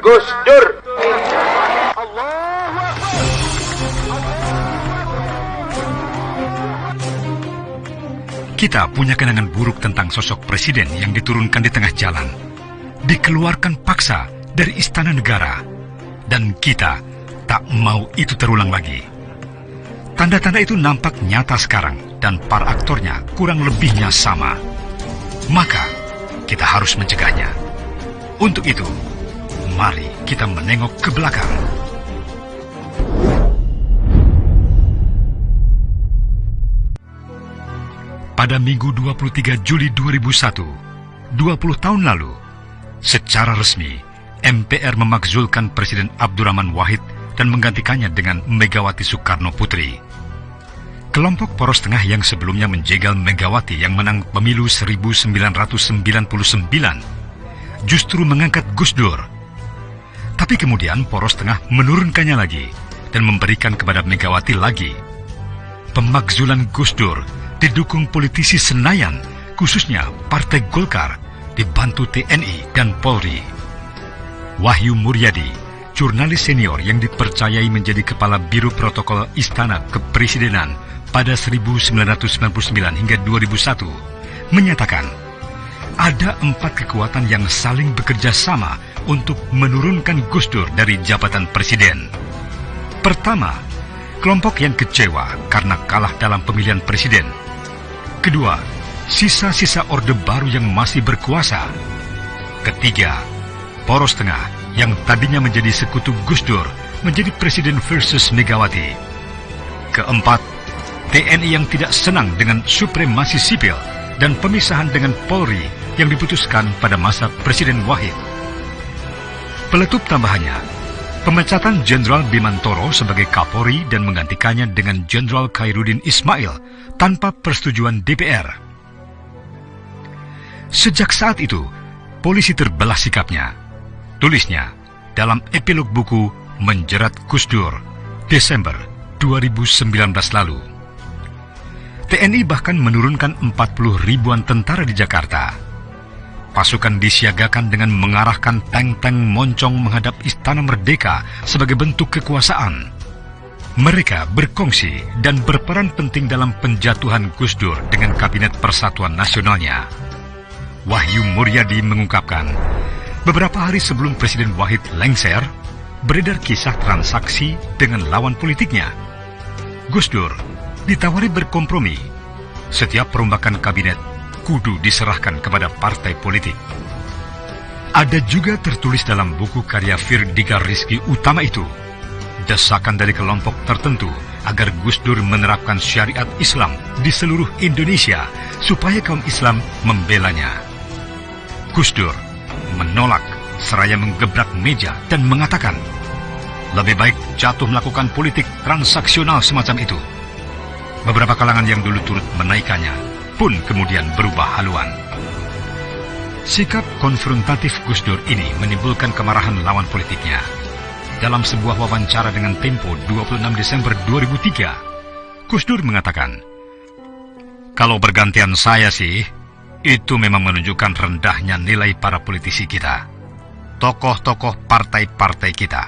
Gus Dur. Kita punya kenangan buruk tentang sosok presiden yang diturunkan di tengah jalan, dikeluarkan paksa dari istana negara, dan kita tak mau itu terulang lagi. Tanda-tanda itu nampak nyata sekarang, dan para aktornya kurang lebihnya sama. Maka, kita harus mencegahnya. Untuk itu, mari kita menengok ke belakang. Pada Minggu 23 Juli 2001, 20 tahun lalu, secara resmi, MPR memakzulkan Presiden Abdurrahman Wahid dan menggantikannya dengan Megawati Soekarno Putri. Kelompok poros tengah yang sebelumnya menjegal Megawati yang menang pemilu 1999 justru mengangkat Gus Dur. Tapi kemudian poros tengah menurunkannya lagi dan memberikan kepada Megawati lagi. Pemakzulan Gus Dur didukung politisi Senayan, khususnya Partai Golkar, dibantu TNI dan Polri. Wahyu Muryadi, jurnalis senior yang dipercayai menjadi kepala Biro Protokol Istana Kepresidenan pada 1999 hingga 2001, menyatakan ada 4 kekuatan yang saling bekerja sama untuk menurunkan Gus Dur dari jabatan presiden. Pertama, kelompok yang kecewa karena kalah dalam pemilihan presiden. Kedua, sisa-sisa Orde Baru yang masih berkuasa. Ketiga, poros tengah yang tadinya menjadi sekutu Gus Dur menjadi presiden versus Megawati. Keempat, TNI yang tidak senang dengan supremasi sipil dan pemisahan dengan Polri yang diputuskan pada masa Presiden Wahid. Peletup tambahannya, pemecatan Jenderal Bimantoro sebagai Kapolri dan menggantikannya dengan Jenderal Khairuddin Ismail tanpa persetujuan DPR. Sejak saat itu, polisi terbelah sikapnya. Tulisnya dalam epilog buku Menjerat Gus Dur, Desember 2019 lalu. TNI bahkan menurunkan 40 ribuan tentara di Jakarta. Pasukan disiagakan dengan mengarahkan tank-tank moncong menghadap Istana Merdeka sebagai bentuk kekuasaan. Mereka berkongsi dan berperan penting dalam penjatuhan Gus Dur dengan Kabinet Persatuan Nasionalnya. Wahyu Muryadi mengungkapkan, beberapa hari sebelum Presiden Wahid lengser, beredar kisah transaksi dengan lawan politiknya. Gus Dur ditawari berkompromi. Setiap perombakan kabinet kudu diserahkan kepada partai politik. Ada juga tertulis dalam buku karya Firdiga Rizky Utama itu, desakan dari kelompok tertentu agar Gus Dur menerapkan syariat Islam di seluruh Indonesia supaya kaum Islam membelanya. Gus Dur menolak seraya menggebrak meja dan mengatakan, lebih baik jatuh melakukan politik transaksional semacam itu. Beberapa kalangan yang dulu turut menaikkannya pun kemudian berubah haluan. Sikap konfrontatif Gus Dur ini menimbulkan kemarahan lawan politiknya. Dalam sebuah wawancara dengan Tempo 26 Desember 2003, Gus Dur mengatakan, kalau bergantian saya sih, itu memang menunjukkan rendahnya nilai para politisi kita, tokoh-tokoh partai-partai kita.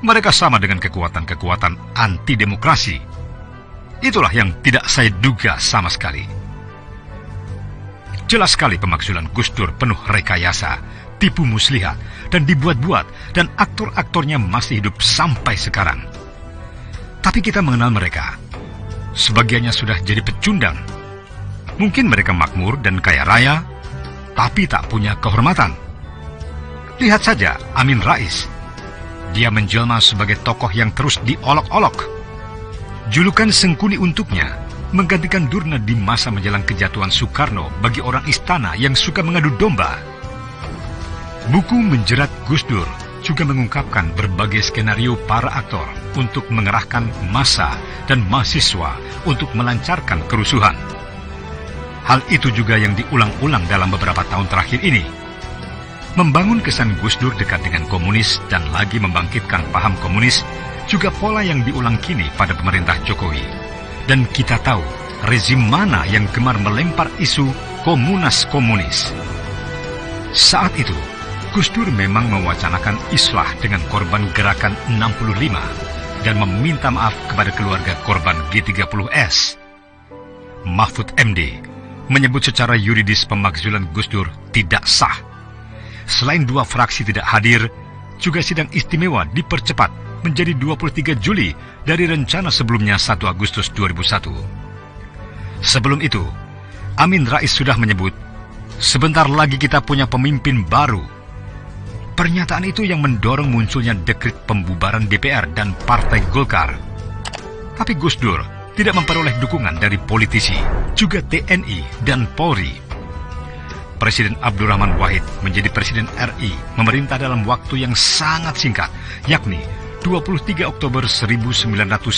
Mereka sama dengan kekuatan-kekuatan anti-demokrasi. Itulah yang tidak saya duga sama sekali. Jelas sekali pemakzulan Gus Dur penuh rekayasa, tipu muslihat, dan dibuat-buat, dan aktor-aktornya masih hidup sampai sekarang. Tapi kita mengenal mereka. Sebagiannya sudah jadi pecundang. Mungkin mereka makmur dan kaya raya, tapi tak punya kehormatan. Lihat saja Amin Rais. Dia menjelma sebagai tokoh yang terus diolok-olok. Julukan Sengkuni untuknya menggantikan Durna di masa menjelang kejatuhan Soekarno bagi orang istana yang suka mengadu domba. Buku Menjerat Gus Dur juga mengungkapkan berbagai skenario para aktor untuk mengerahkan massa dan mahasiswa untuk melancarkan kerusuhan. Hal itu juga yang diulang-ulang dalam beberapa tahun terakhir ini. Membangun kesan Gus Dur dekat dengan komunis dan lagi membangkitkan paham komunis juga pola yang diulang kini pada pemerintah Jokowi. Dan kita tahu rezim mana yang gemar melempar isu komunas-komunis. Saat itu, Gus Dur memang mewacanakan islah dengan korban gerakan 65 dan meminta maaf kepada keluarga korban G30S. Mahfud MD menyebut secara yuridis pemakzulan Gus Dur tidak sah. Selain 2 fraksi tidak hadir, juga sidang istimewa dipercepat menjadi 23 Juli dari rencana sebelumnya 1 Agustus 2001. Sebelum itu, Amin Rais sudah menyebut, sebentar lagi kita punya pemimpin baru. Pernyataan itu yang mendorong munculnya dekret pembubaran DPR dan Partai Golkar. Tapi Gus Dur tidak memperoleh dukungan dari politisi, juga TNI dan Polri. Presiden Abdurrahman Wahid menjadi Presiden RI memerintah dalam waktu yang sangat singkat, yakni 23 Oktober 1999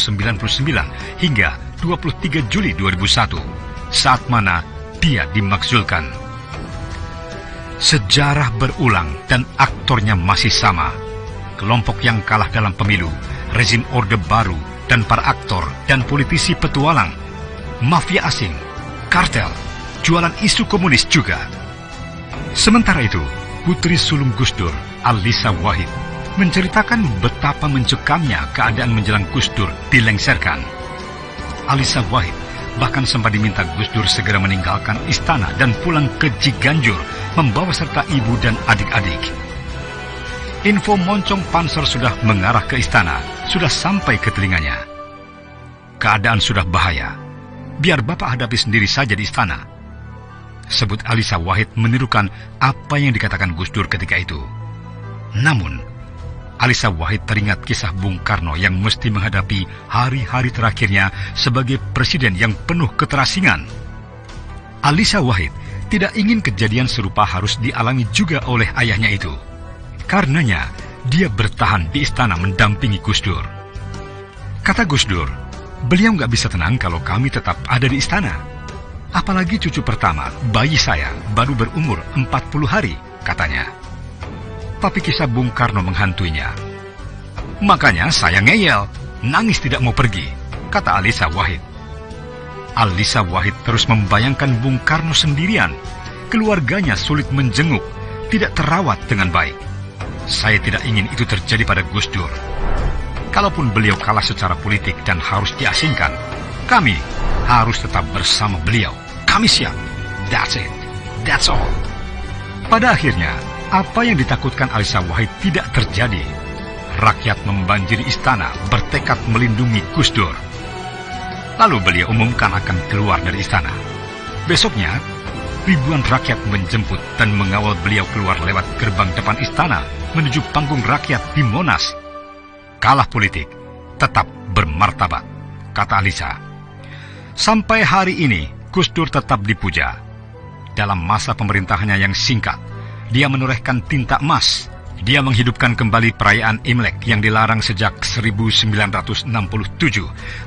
hingga 23 Juli 2001, saat mana dia dimakzulkan. Sejarah berulang dan aktornya masih sama. Kelompok yang kalah dalam pemilu, rezim Orde Baru, dan para aktor dan politisi petualang, mafia asing, kartel, jualan isu komunis juga. Sementara itu, putri sulung Gus Dur, Alisa Wahid, menceritakan betapa mencekamnya keadaan menjelang Gus Dur dilengsarkan. Alisa Wahid bahkan sempat diminta Gus Dur segera meninggalkan istana dan pulang ke Ciganjur, membawa serta ibu dan adik-adik. Info moncong Panser sudah mengarah ke istana, sudah sampai ke telinganya. Keadaan sudah bahaya. Biar Bapak hadapi sendiri saja di istana. Sebut Alisa Wahid menirukan apa yang dikatakan Gus Dur ketika itu. Namun, Alisa Wahid teringat kisah Bung Karno yang mesti menghadapi hari-hari terakhirnya sebagai presiden yang penuh keterasingan. Alisa Wahid tidak ingin kejadian serupa harus dialami juga oleh ayahnya itu. Karenanya, dia bertahan di istana mendampingi Gus Dur. Kata Gus Dur, beliau nggak bisa tenang kalau kami tetap ada di istana. Apalagi cucu pertama, bayi saya, baru berumur 40 hari, katanya. Tapi kisah Bung Karno menghantuinya. Makanya saya ngeyel, nangis tidak mau pergi, kata Alisa Wahid. Alisa Wahid terus membayangkan Bung Karno sendirian. Keluarganya sulit menjenguk, tidak terawat dengan baik. Saya tidak ingin itu terjadi pada Gus Dur. Kalaupun beliau kalah secara politik dan harus diasingkan, kami harus tetap bersama beliau. Kami siap. That's it. That's all. Pada akhirnya, apa yang ditakutkan Alisa Wahid tidak terjadi. Rakyat membanjiri istana bertekad melindungi Gus Dur. Lalu beliau umumkan akan keluar dari istana. Besoknya, ribuan rakyat menjemput dan mengawal beliau keluar lewat gerbang depan istana menuju panggung rakyat di Monas. Kalah politik, tetap bermartabat, kata Alisa. Sampai hari ini, Gus Dur tetap dipuja. Dalam masa pemerintahannya yang singkat, dia menorehkan tinta emas. Dia menghidupkan kembali perayaan Imlek yang dilarang sejak 1967,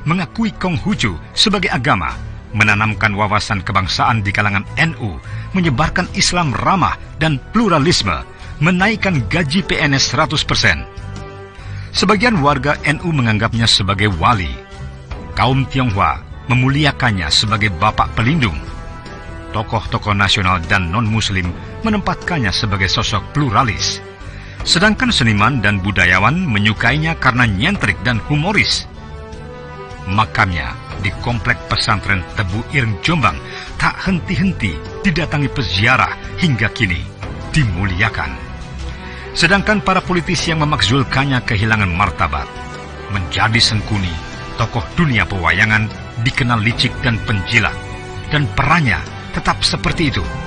mengakui Konghucu sebagai agama, menanamkan wawasan kebangsaan di kalangan NU, menyebarkan Islam ramah dan pluralisme, menaikkan gaji PNS 100%. Sebagian warga NU menganggapnya sebagai wali. Kaum Tionghoa memuliakannya sebagai bapak pelindung. Tokoh-tokoh nasional dan non-muslim menempatkannya sebagai sosok pluralis. Sedangkan seniman dan budayawan menyukainya karena nyentrik dan humoris. Makamnya di komplek pesantren Tebu Ireng Jombang tak henti-henti didatangi peziarah hingga kini dimuliakan. Sedangkan para politisi yang memakzulkannya kehilangan martabat. Menjadi sengkuni, tokoh dunia pewayangan dikenal licik dan penjilat. Dan perannya tetap seperti itu.